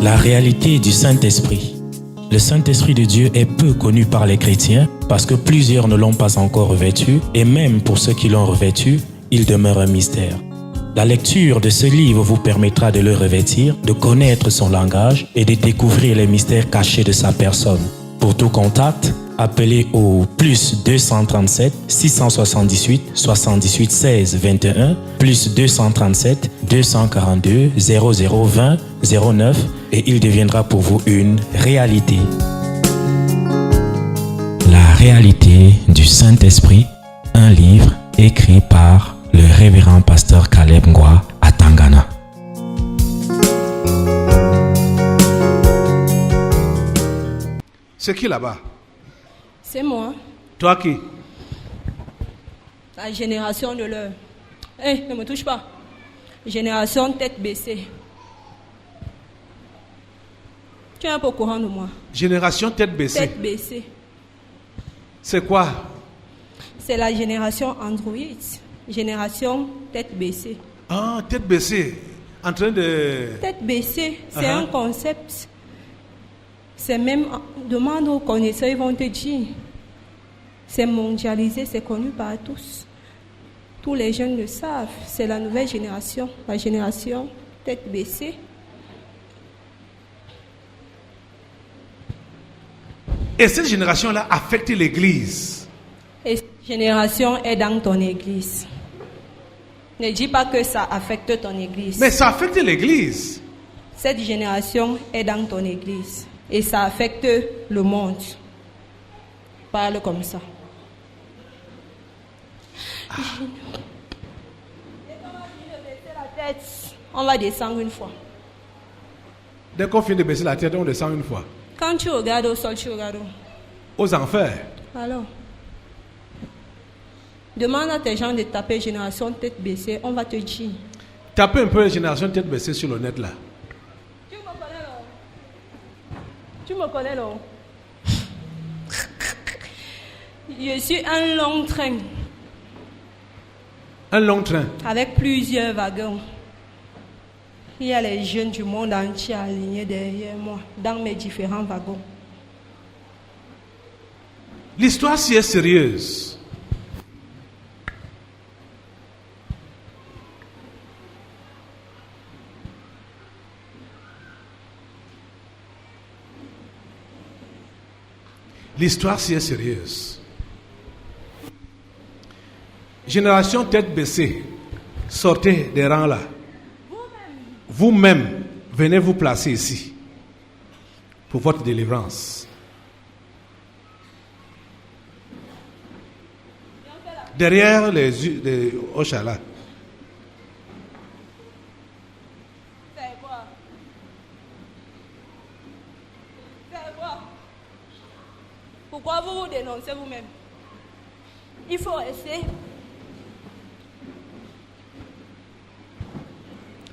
La réalité du Saint-Esprit. Le Saint-Esprit de Dieu est peu connu par les chrétiens parce que plusieurs ne l'ont pas encore revêtu et même pour ceux qui l'ont revêtu, il demeure un mystère. La lecture de ce livre vous permettra de le revêtir, de connaître son langage et de découvrir les mystères cachés de sa personne. Pour tout contact, appelez au plus 237 678 78 16 21 plus 237 242 0020 09 et il deviendra pour vous une réalité. La réalité du Saint-Esprit, un livre écrit par le révérend pasteur Caleb Ngwa à Tangana. C'est qui là-bas? C'est moi. Toi qui? La génération de l'heure. Ne me touche pas. Génération tête baissée. Tu es un peu au courant de moi. Génération tête baissée. Tête baissée. C'est quoi? C'est la génération Android. Génération tête baissée. Ah, tête baissée. En train de... Tête baissée, c'est un concept. C'est même... Demande aux connaisseurs, ils vont te dire. C'est mondialisé, c'est connu par tous. Tous les jeunes le savent. C'est la nouvelle génération. La génération tête baissée. Et cette génération-là affecte l'Église. Et cette génération est dans ton église. Ne dis pas que ça affecte ton église. Mais ça affecte l'Église. Cette génération est dans ton église. Et ça affecte le monde. Parle comme ça. On va descendre une fois. Dès qu'on finit de baisser la tête, on descend une fois. Quand tu regardes au sol, tu regardes aux enfers. Alors, demande à tes gens de taper génération tête baissée, on va te dire. Tapez un peu génération tête baissée sur le net là. Tu me connais là? Tu me connais là? Je suis un long train. Un long train. Avec plusieurs wagons. Il y a les jeunes du monde entier alignés derrière moi, dans mes différents wagons. L'histoire si est sérieuse. L'histoire si est sérieuse. Génération tête baissée, sortez des rangs là. Vous-même, venez vous placer ici pour votre délivrance. Derrière les Oshala. Fais quoi? Fais quoi? Pourquoi vous vous dénoncez vous-même? Il faut rester.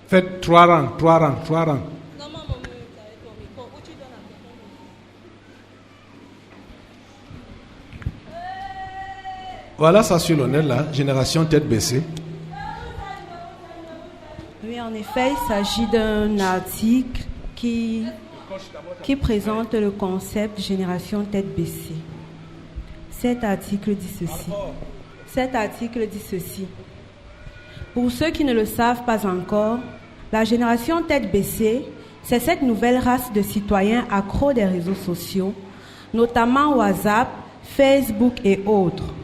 Faites 3 rangs. Non, maman, tu as ton micro. Où tu donnes à ton Voilà ça sur le net là, génération tête baissée. Oui, en effet, il s'agit d'un article qui présente le concept génération tête baissée. Cet article dit ceci. Pour ceux qui ne le savent pas encore, la génération tête baissée, c'est cette nouvelle race de citoyens accros des réseaux sociaux, notamment WhatsApp, Facebook et autres.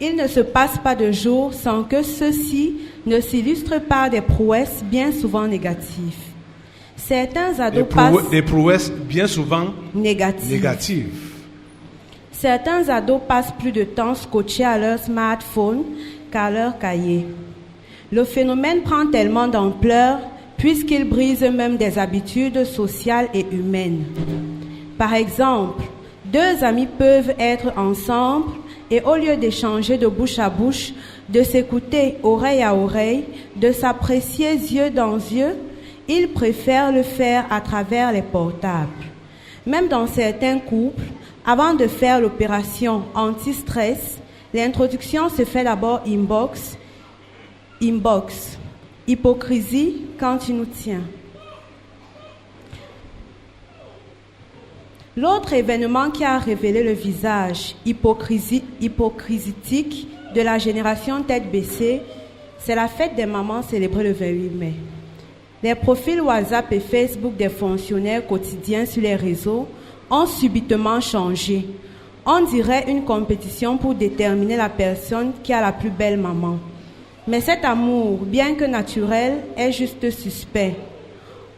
Il ne se passe pas de jour sans que ceux-ci ne s'illustrent par des prouesses bien souvent négatives. Certains ados des prouesses bien souvent négatives. Certains ados passent plus de temps scotchés à leur smartphone qu'à leur cahier. Le phénomène prend tellement d'ampleur puisqu'il brise même des habitudes sociales et humaines. Par exemple, 2 amis peuvent être ensemble et au lieu d'échanger de bouche à bouche, de s'écouter oreille à oreille, de s'apprécier yeux dans yeux, ils préfèrent le faire à travers les portables. Même dans certains couples, avant de faire l'opération anti-stress, l'introduction se fait d'abord inbox. Hypocrisie quand il nous tient. L'autre événement qui a révélé le visage hypocritique de la génération tête baissée, c'est la fête des mamans célébrée le 28 mai. Les profils WhatsApp et Facebook des fonctionnaires quotidiens sur les réseaux ont subitement changé. On dirait une compétition pour déterminer la personne qui a la plus belle maman. Mais cet amour, bien que naturel, est juste suspect.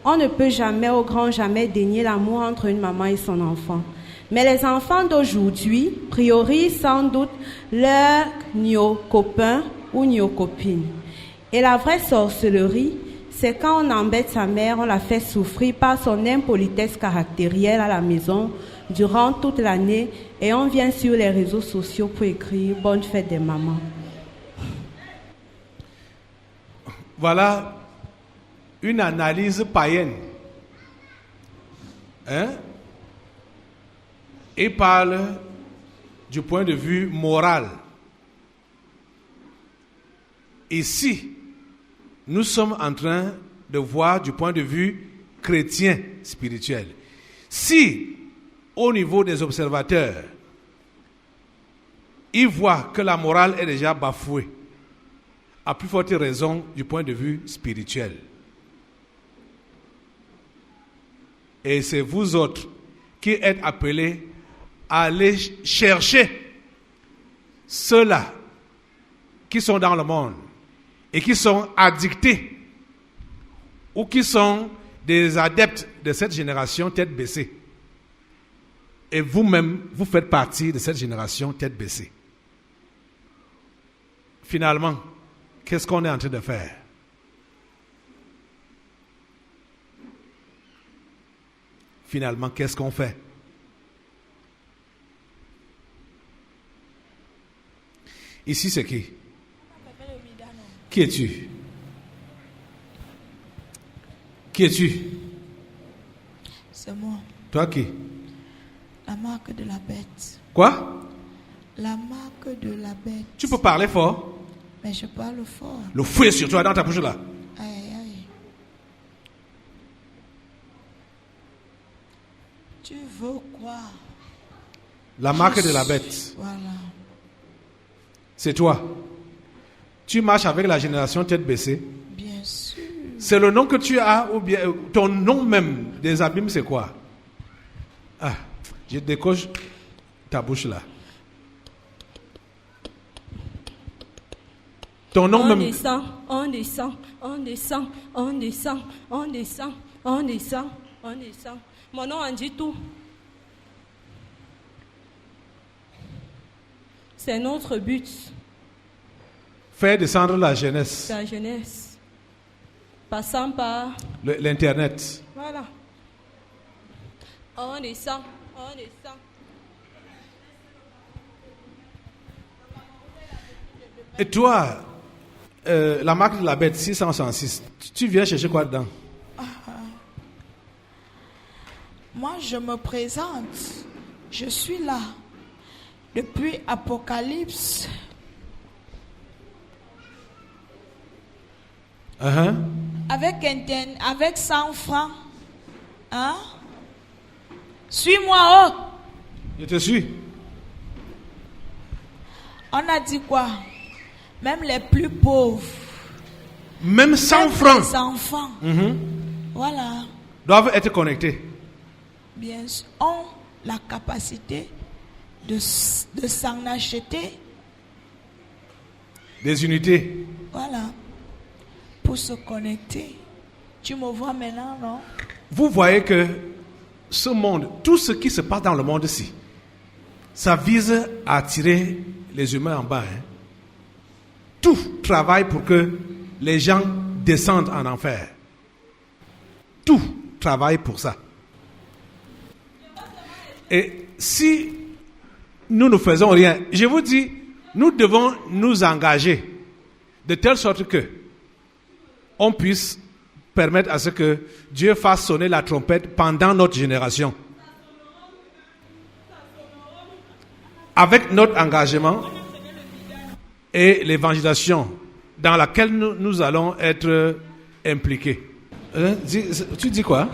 On ne peut jamais, au grand jamais, dénier l'amour entre une maman et son enfant. Mais les enfants d'aujourd'hui priorisent sans doute leur copain ou copine. Et la vraie sorcellerie, c'est quand on embête sa mère, on la fait souffrir par son impolitesse caractérielle à la maison durant toute l'année et on vient sur les réseaux sociaux pour écrire « Bonne fête des mamans ». Voilà une analyse païenne. Et parle du point de vue moral. Ici, nous sommes en train de voir du point de vue chrétien spirituel. Si, au niveau des observateurs, ils voient que la morale est déjà bafouée, à plus forte raison du point de vue spirituel. Et c'est vous autres qui êtes appelés à aller chercher ceux-là qui sont dans le monde et qui sont addictés ou qui sont des adeptes de cette génération tête baissée. Et vous-même, vous faites partie de cette génération tête baissée. Finalement, qu'est-ce qu'on est en train de faire? Finalement, qu'est-ce qu'on fait? Ici, c'est qui? Qui es-tu? Qui es-tu? C'est moi. Toi qui? La marque de la bête. Quoi? La marque de la bête. Tu peux parler fort? Mais je parle fort. Le feu est sur toi, dans ta bouche là. Aïe, aïe. Tu veux quoi? La marque de la bête. Voilà. C'est toi. Tu marches avec la génération tête baissée. Bien sûr. C'est le nom que tu as ou bien ton nom même des abîmes, c'est quoi? Ah, je décoche ta bouche là. Ton nom même. On descend. Mon nom en dit tout. C'est notre but. Faire descendre la jeunesse. La jeunesse. Passant par l'Internet. Voilà. On descend. Et toi, la marque de la bête 666, tu viens chercher quoi dedans? Moi, je me présente. Je suis là. Depuis Apocalypse. Avec 100 francs. Hein? Suis-moi, oh! Je te suis. On a dit quoi? Même les plus pauvres. Même 100 francs. Les enfants. Voilà. Doivent être connectés. Bien sûr. Ont la capacité de s'en acheter. Des unités. Voilà. Pour se connecter. Tu me vois maintenant, non? Vous voyez que ce monde, tout ce qui se passe dans le monde-ci, ça vise à attirer les humains en bas. Tout travaille pour que les gens descendent en enfer. Tout travaille pour ça. Et si nous ne faisons rien, je vous dis, nous devons nous engager de telle sorte que on puisse permettre à ce que Dieu fasse sonner la trompette pendant notre génération. Avec notre engagement et l'évangélisation dans laquelle nous allons être impliqués. Tu dis quoi?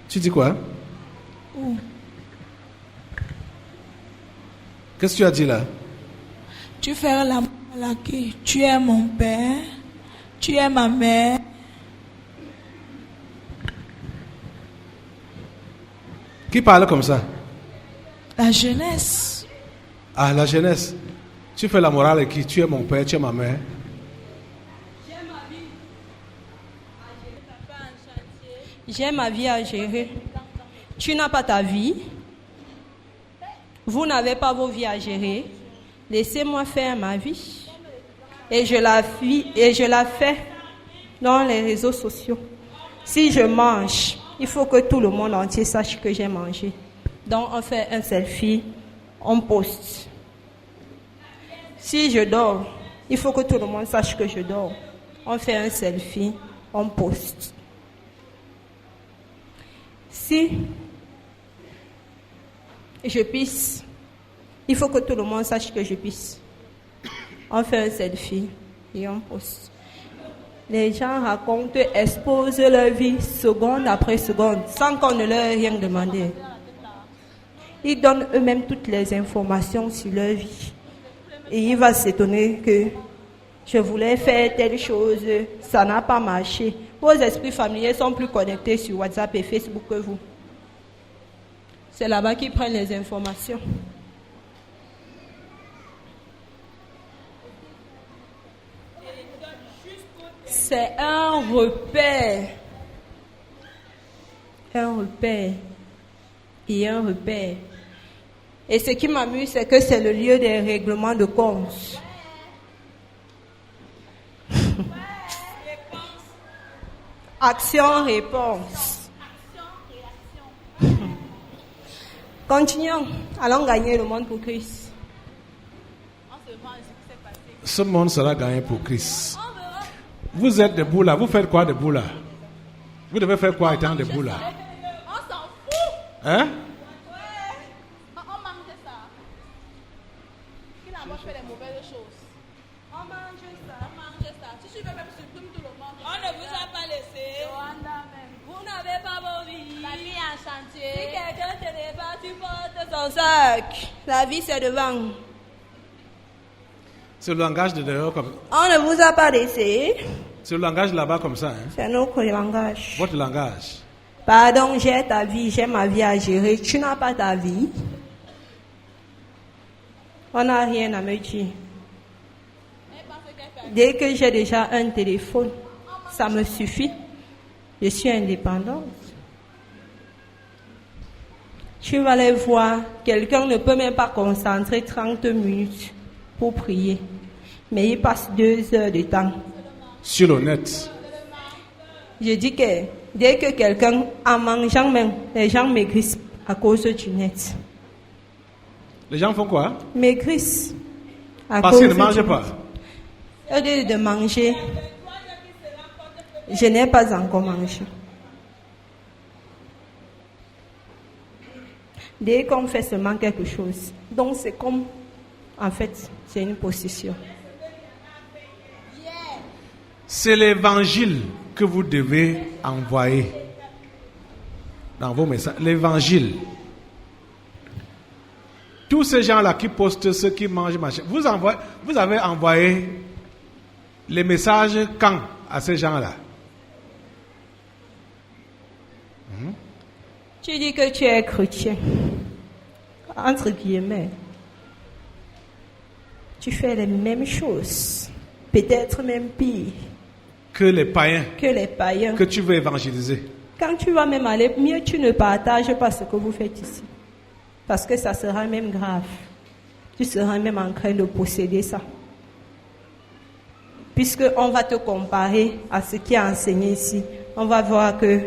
Tu dis quoi? Où? Qu'est-ce que tu as dit là? Tu feras la qui? Tu es mon père, tu es ma mère. Qui parle comme ça? La jeunesse. Ah, la jeunesse. Tu fais la morale avec qui? Tu es mon père, tu es ma mère. J'ai ma vie à gérer. Tu n'as pas ta vie. Vous n'avez pas vos vies à gérer. Laissez-moi faire ma vie. Et je la fais dans les réseaux sociaux. Si je mange, il faut que tout le monde entier sache que j'ai mangé. Donc on fait un selfie, on poste. Si je dors, il faut que tout le monde sache que je dors. On fait un selfie, on poste. Si je pisse, il faut que tout le monde sache que je pisse. On fait un selfie et on poste. Les gens racontent, exposent leur vie seconde après seconde, sans qu'on ne leur ait rien demandé. Ils donnent eux-mêmes toutes les informations sur leur vie. Et il va s'étonner que je voulais faire telle chose, ça n'a pas marché. Vos esprits familiers sont plus connectés sur WhatsApp et Facebook que vous. C'est là-bas qu'ils prennent les informations. C'est un repère. Un repère. Et un repère. Et ce qui m'amuse, c'est que c'est le lieu des règlements de compte. Action-réponse. Continuons. Allons gagner le monde pour Christ. Ce monde sera gagné pour Christ. Vous êtes debout là. Vous faites quoi debout là? Vous devez faire quoi étant debout là? On s'en fout. Hein? On mange ça. Qui n'a pas fait les mauvaises choses? On mange ça. On mange ça. Si tu veux même supprimer tout le monde. On ne vous a pas laissé. Vous n'avez pas vos vies. La vie en chantier. Si quelqu'un te débat, tu portes son sac. La vie, c'est devant. C'est le langage de dehors comme On ne vous a pas laissé. c'est le langage là-bas comme ça. Hein? C'est notre langage. Votre langage. Pardon, j'ai ta vie, j'ai ma vie à gérer. Tu n'as pas ta vie. On n'a rien à me dire. Dès que j'ai déjà un téléphone, ça me suffit. Je suis indépendante. Tu vas aller voir, quelqu'un ne peut même pas concentrer 30 minutes pour prier. Mais il passe 2 heures de temps. Sur le net. Je dis que dès que quelqu'un, en mangeant même, les gens maigrissent à cause du net. Les gens font quoi? Maigrissent. Parce qu'ils ne mangent pas. Au lieu de manger, je n'ai pas encore mangé. Dès qu'on fait seulement quelque chose. Donc c'est comme, en fait, c'est une possession. C'est l'évangile que vous devez envoyer dans vos messages. L'évangile. Tous ces gens-là qui postent ceux qui mangent, machin. Vous avez envoyé les messages quand à ces gens-là? Tu dis que tu es chrétien. Entre guillemets. Tu fais les mêmes choses. Peut-être même pire. Que les païens. Que les païens. Que tu veux évangéliser. Quand tu vas même aller mieux, tu ne partages pas ce que vous faites ici. Parce que ça sera même grave. Tu seras même en train de posséder ça. Puisqu'on va te comparer à ce qui est enseigné ici, on va voir que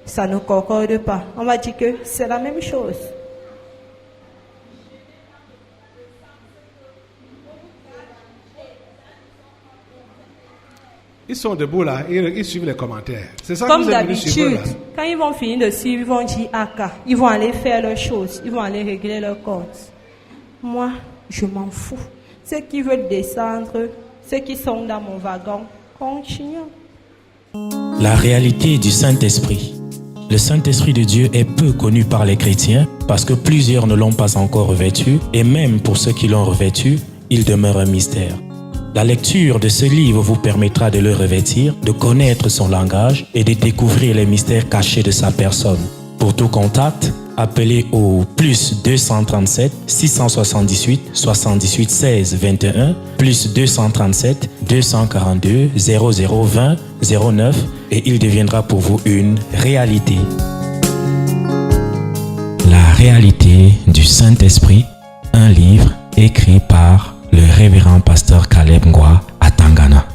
ça ne concorde pas. On va dire que c'est la même chose. Ils sont debout là, ils suivent les commentaires. C'est ça Comme que vous êtes venus suivre d'habitude, là. quand ils vont finir de suivre, ils vont dire Aka. Ils vont aller faire leurs choses. Ils vont aller régler leurs comptes. Moi, je m'en fous. Ceux qui veulent descendre, ceux qui sont dans mon wagon, continuons. La réalité du Saint-Esprit. Le Saint-Esprit de Dieu est peu connu par les chrétiens parce que plusieurs ne l'ont pas encore revêtu et même pour ceux qui l'ont revêtu, il demeure un mystère. La lecture de ce livre vous permettra de le revêtir, de connaître son langage et de découvrir les mystères cachés de sa personne. Pour tout contact, appelez au plus 237 678 78 16 21 plus 237 242 0020 09 et il deviendra pour vous une réalité. La réalité du Saint-Esprit, un livre écrit par le révérend pasteur Caleb Ngwa à Tangana.